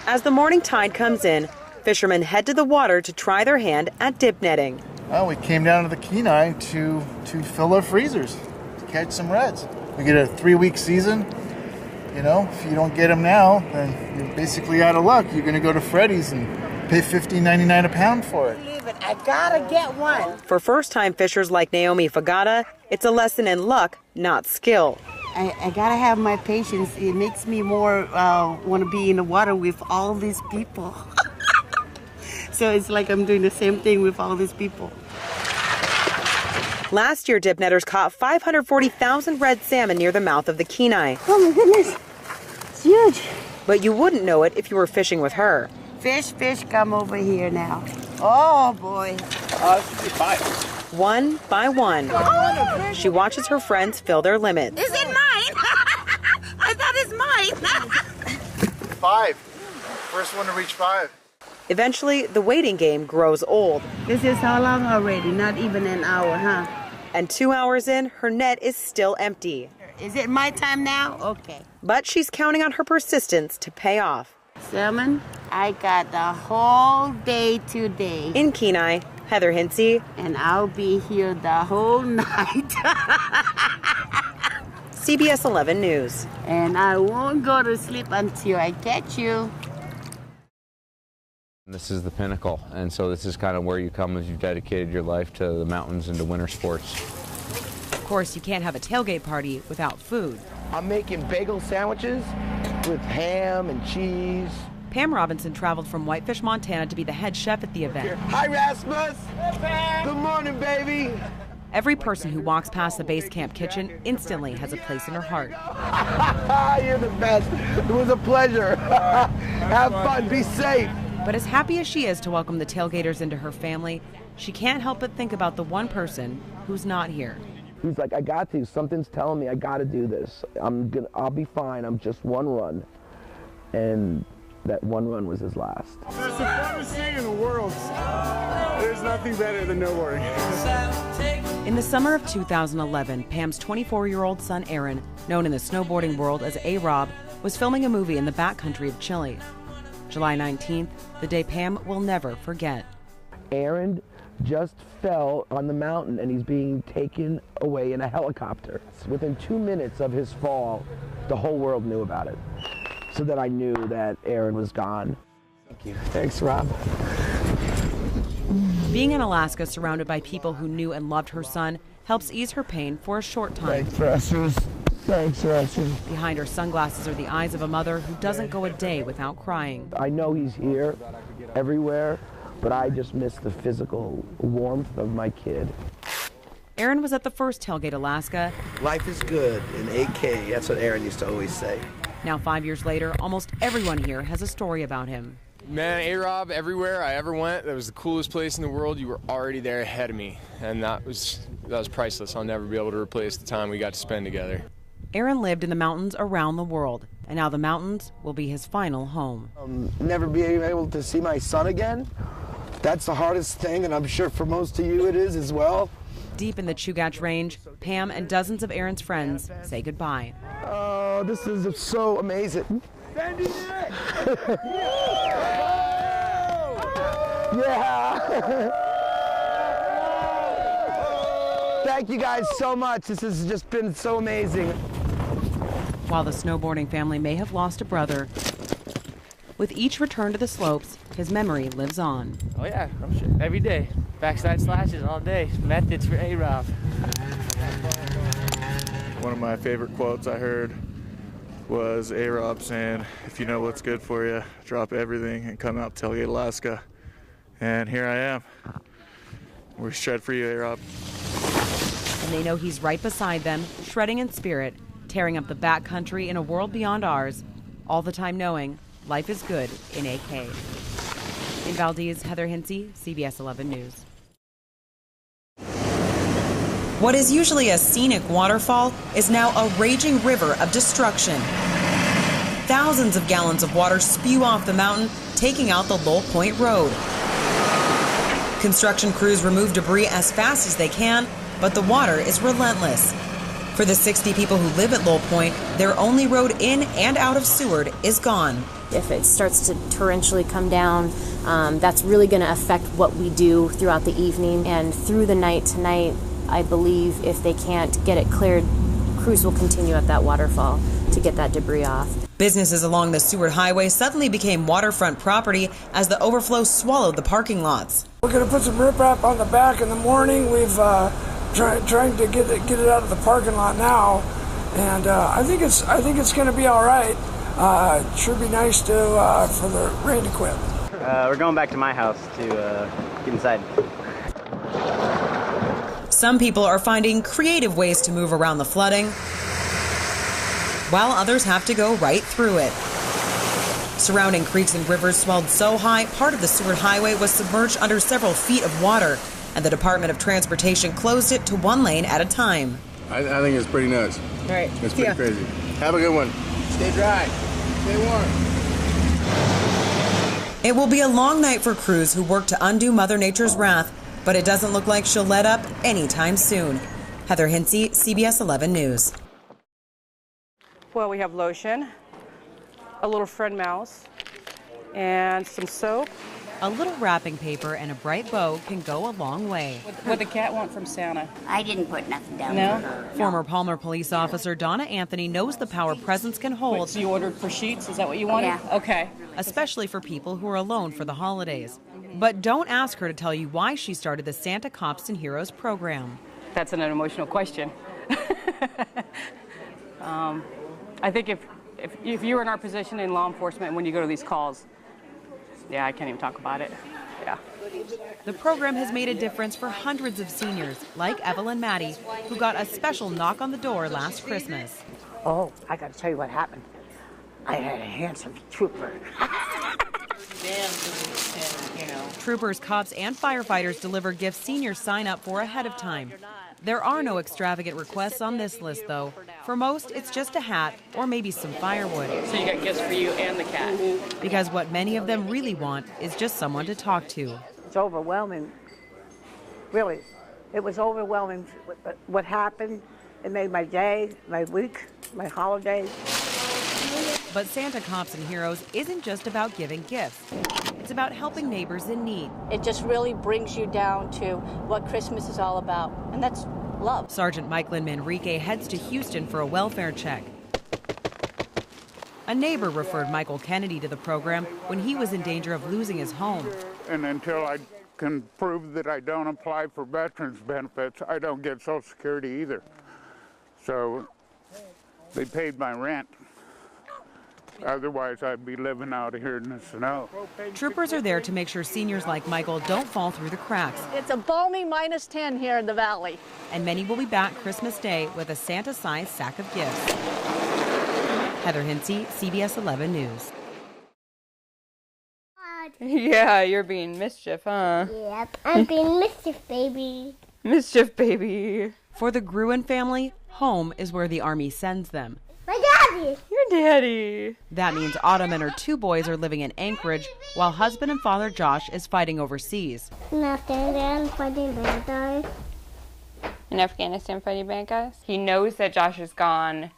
As the morning tide comes in, fishermen head to the water to try their hand at dip netting. Well, we came down to the Kenai to fill our freezers, to catch some reds. We get a 3-week season. You know, if you don't get them now, then you're basically out of luck. You're going to go to Freddy's and pay $15.99 a pound for it. I gotta get one. For first-time fishers like Naomi Fagata, it's a lesson in luck, not skill. I gotta have my patience. It makes me more want to be in the water with all these people. So it's like I'm doing the same thing with all these people. Last year, dip netters caught 540,000 red salmon near the mouth of the Kenai. Oh my goodness, it's huge. But you wouldn't know it if you were fishing with her. Fish, come over here now. Oh boy. Should be 5. One by one, she watches her friends fill their limits. Is it mine? I thought it's mine. 5. First one to reach 5. Eventually, the waiting game grows old. This is how long already? Not even an hour, huh? And 2 hours in, her net is still empty. Is it my time now? Okay. But she's counting on her persistence to pay off. Salmon, I got the whole day today. In Kenai, Heather Hinsey. And I'll be here the whole night. CBS 11 News. And I won't go to sleep until I catch you. This is the pinnacle, and so this is kind of where you come as you've dedicated your life to the mountains and to winter sports. Of course, you can't have a tailgate party without food. I'm making bagel sandwiches with ham and cheese. Pam Robinson traveled from Whitefish, Montana to be the head chef at the event. Hi, Rasmus. Hey, Pam. Good morning, baby. Every person who walks past the base camp kitchen instantly has a place in her heart. You're the best. It was a pleasure. Have fun. Be safe. But as happy as she is to welcome the tailgaters into her family, she can't help but think about the one person who's not here. He's like, I got to. Something's telling me I got to do this. I'll be fine. I'm just one run. And that one run was his last. It's the funnest thing in the world. There's nothing better than no worry. In the summer of 2011, Pam's 24-year-old son Aaron, known in the snowboarding world as A-Rob, was filming a movie in the backcountry of Chile. July 19th, the day Pam will never forget. Aaron just fell on the mountain and he's being taken away in a helicopter. Within 2 minutes of his fall, the whole world knew about it. So that I knew that Aaron was gone. Thank you. Thanks, Rob. Being in Alaska surrounded by people who knew and loved her son helps ease her pain for a short time. Thanks, Rasmus. Thanks, Rasmus. Behind her sunglasses are the eyes of a mother who doesn't go a day without crying. I know he's here, everywhere, but I just miss the physical warmth of my kid. Aaron was at the first Tailgate Alaska. Life is good in AK. That's what Aaron used to always say. Now 5 years later, almost everyone here has a story about him. Man, A-Rob, everywhere I ever went, that was the coolest place in the world. You were already there ahead of me, and that was priceless. I'll never be able to replace the time we got to spend together. Aaron lived in the mountains around the world, and now the mountains will be his final home. Never being able to see my son again, that's the hardest thing, and I'm sure for most of you it is as well. Deep in the Chugach Range, Pam and dozens of Aaron's friends say goodbye. Oh, this is so amazing. Yeah. Thank you guys so much. This has just been so amazing. While the snowboarding family may have lost a brother, with each return to the slopes, his memory lives on. Oh yeah, I'm sure. Every day. Backside slashes all day. Methods for A-Rob. One of my favorite quotes I heard was A-Rob saying, if you know what's good for you, drop everything and come out to Tailgate, Alaska. And here I am. We're shred for you, A-Rob. And they know he's right beside them, shredding in spirit, tearing up the backcountry in a world beyond ours, all the time knowing life is good in AK. In Valdez, Heather Hinsey, CBS 11 News. What is usually a scenic waterfall is now a raging river of destruction. Thousands of gallons of water spew off the mountain, taking out the Lowell Point Road. Construction crews remove debris as fast as they can, but the water is relentless. For the 60 people who live at Lowell Point, their only road in and out of Seward is gone. If it starts to torrentially come down, that's really going to affect what we do throughout the evening. And through the night tonight, I believe if they can't get it cleared, crews will continue at that waterfall to get that debris off. Businesses along the Seward Highway suddenly became waterfront property as the overflow swallowed the parking lots. We're going to put some riprap on the back in the morning. We've trying to get it out of the parking lot now, and I think it's going to be all right. It should be nice to for the rain to quit. We're going back to my house to get inside. Some people are finding creative ways to move around the flooding, while others have to go right through it. Surrounding creeks and rivers swelled so high, part of the Seward Highway was submerged under several feet of water, and the Department of Transportation closed it to one lane at a time. I think it's pretty nuts. Right. It's pretty crazy. Have a good one. Stay dry. Stay warm. It will be a long night for crews who work to undo Mother Nature's wrath, but it doesn't look like she'll let up anytime soon. Heather Hinsey, CBS 11 News. Well, we have lotion, a little friend mouse, and some soap. A little wrapping paper and a bright bow can go a long way. What the cat want from Santa? I didn't put nothing down. No? Former Palmer police officer Donna Anthony knows the power presents can hold. Wait, so you ordered for sheets? Is that what you wanted? Yeah. Okay. Especially for people who are alone for the holidays. But don't ask her to tell you why she started the Santa Cops and Heroes program. That's an emotional question. I think if you were in our position in law enforcement when you go to these calls, yeah, I can't even talk about it. Yeah. The program has made a difference for hundreds of seniors, like Evelyn Maddie, who got a special knock on the door last Christmas. Oh, I got to tell you what happened. I had a handsome trooper. Troopers, cops, and firefighters deliver gifts seniors sign up for ahead of time. There are no extravagant requests on this list, though. For most, it's just a hat or maybe some firewood. So you got gifts for you and the cat. Because what many of them really want is just someone to talk to. It's overwhelming. Really. It was overwhelming what happened. It made my day, my week, my holidays. But Santa Cops and Heroes isn't just about giving gifts. It's about helping neighbors in need. It just really brings you down to what Christmas is all about, and that's love. Sergeant Michaelin Manrique heads to Houston for a welfare check. A neighbor referred Michael Kennedy to the program when he was in danger of losing his home. And until I can prove that I don't apply for veterans benefits, I don't get Social Security either. So they paid my rent. Otherwise, I'd be living out here in the snow. Troopers are there to make sure seniors like Michael don't fall through the cracks. It's a balmy -10 here in the valley. And many will be back Christmas Day with a Santa-sized sack of gifts. Heather Hinsey, CBS 11 News. Yeah, you're being mischief, huh? Yep, I'm being mischief, baby. Mischief, baby. For the Gruen family, home is where the Army sends them. My daddy! Your daddy! That means Autumn and her 2 boys are living in Anchorage, while husband and father Josh is fighting overseas. In Afghanistan, fighting bad guys. In Afghanistan, fighting bad guys? He knows that Josh is gone,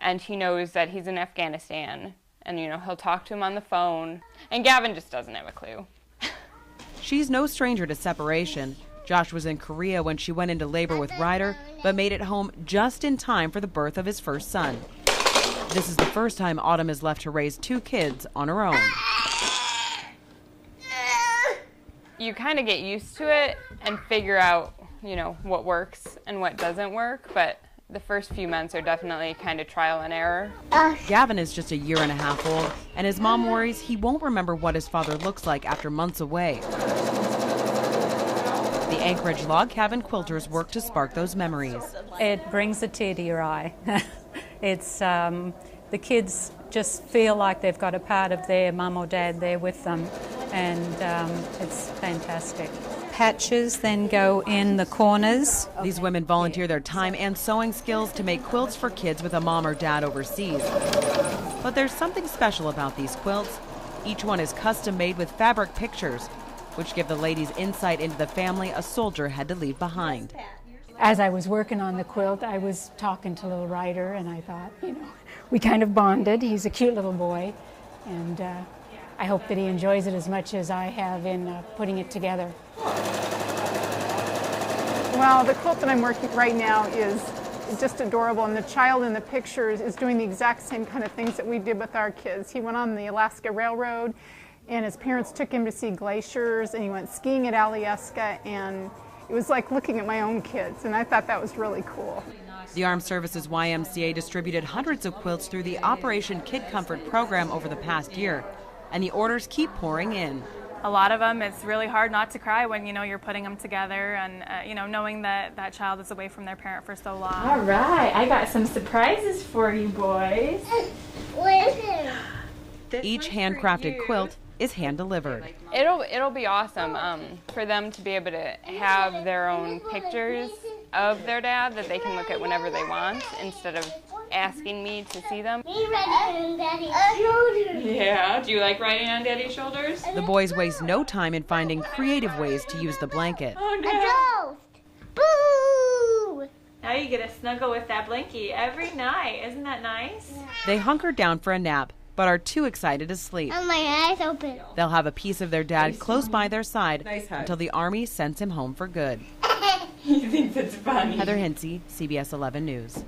and he knows that he's in Afghanistan. And, you know, he'll talk to him on the phone. And Gavin just doesn't have a clue. She's no stranger to separation. Josh was in Korea when she went into labor with Ryder, but made it home just in time for the birth of his first son. This is the first time Autumn is left to raise 2 kids on her own. You kind of get used to it and figure out, you know, what works and what doesn't work, but the first few months are definitely kind of trial and error. Gavin is just a year and a half old, and his mom worries he won't remember what his father looks like after months away. The Anchorage log cabin quilters work to spark those memories. It brings a tear to your eye. It's the kids just feel like they've got a part of their mum or dad there with them, and it's fantastic. Patches then go in the corners. These women volunteer their time and sewing skills to make quilts for kids with a mom or dad overseas. But there's something special about these quilts. Each one is custom made with fabric pictures, which give the ladies insight into the family a soldier had to leave behind. as I was working on the quilt, I was talking to little Ryder, and I thought, we kind of bonded. He's a cute little boy, and I hope that he enjoys it as much as I have in putting it together. Well, the quilt that I'm working right now is just adorable, and the child in the pictures is doing the exact same kind of things that we did with our kids. He went on the Alaska Railroad, and his parents took him to see glaciers, and he went skiing at Alyeska, and it was like looking at my own kids, and I thought that was really cool. The Armed Services YMCA distributed hundreds of quilts through the Operation Kid Comfort program over the past year, and the orders keep pouring in. A lot of them, it's really hard not to cry when you're putting them together, and knowing that that child is away from their parent for so long. All right, I got some surprises for you boys. Each handcrafted quilt is hand-delivered. It'll be awesome for them to be able to have their own pictures of their dad that they can look at whenever they want instead of asking me to see them. Me riding on Daddy's shoulders. Yeah, do you like riding on Daddy's shoulders? The boys waste no time in finding creative ways to use the blanket. Oh, no. A ghost! Boo! Now you get to snuggle with that blankie every night. Isn't that nice? They hunker down for a nap, but are too excited to sleep. And my eyes open. They'll have a piece of their dad close by their side until the Army sends him home for good. He thinks it's funny. Heather Hinsey, CBS 11 News.